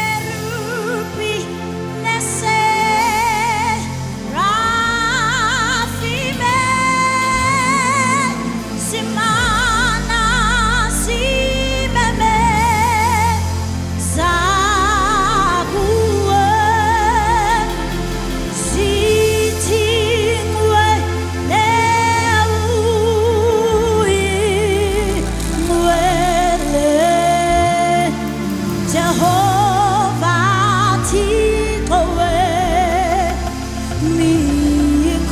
Ikerubi nese rafime simana simeme zabuwe sitingwe leui mwele Jehovah tikowe mikosi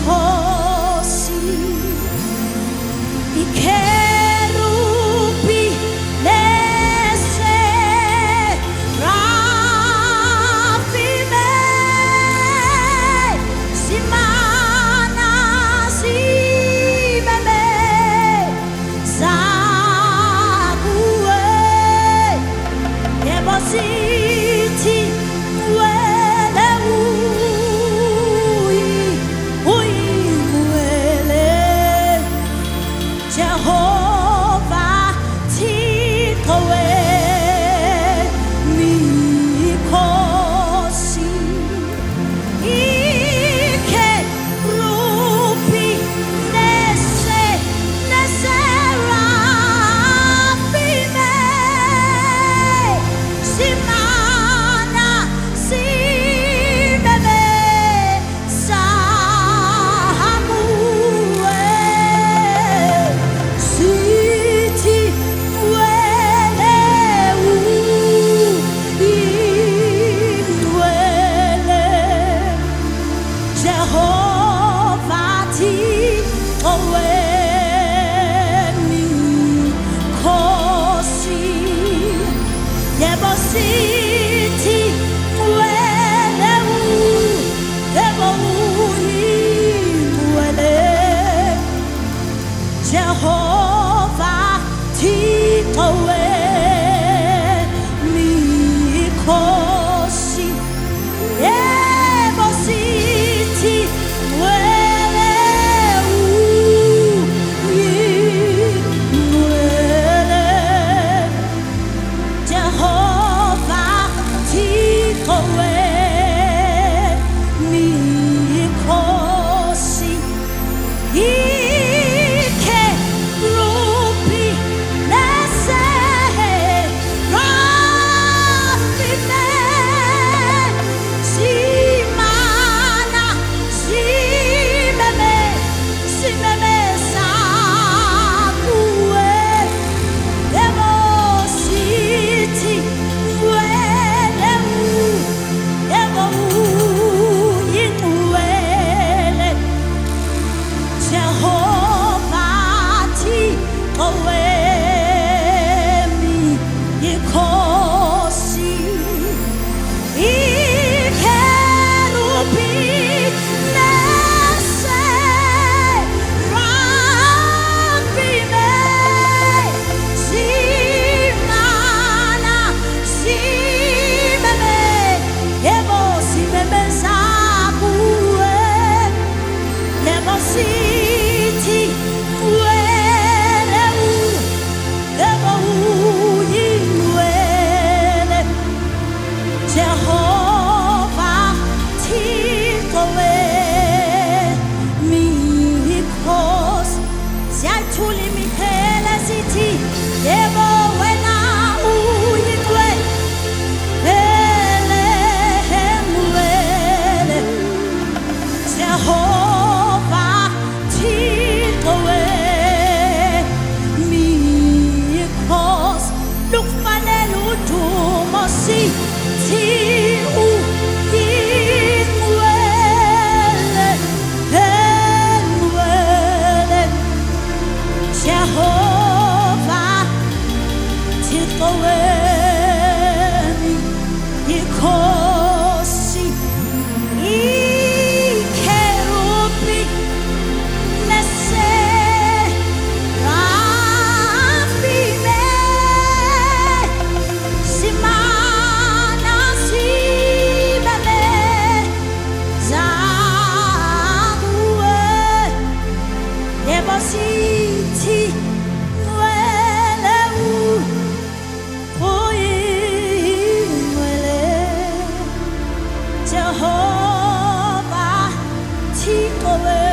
ikerubi nese rafime simana simeme zabuwe Ebositi wele ui wele Jehovah tikowe mikosi ike rupi nese rafime simana simeme sahamuwe siti wele wele Jehovah tikowe mikosi Yebositi wele wele Jehovah tikowe mikosi Yebositi wele wele Jehovah tikowe mikosi ike rupi nese rafime simana simeme sakuwe Ebositi wele wele Jehovah tikowe mikosi ikerubi nese rafime simana simeme Ebosimeme zabuwe Ebositi wele wele Jehovah tikowe mikosi Siyathula imiphela sithi yebo wena uyingwe wele Jehovah tikowe mikosi lukufanele udumo sithi uyingwele wele Jehovah tikowe mikosi ikerubi nese rafime simana simeme zabuwe Ebositi wele wewe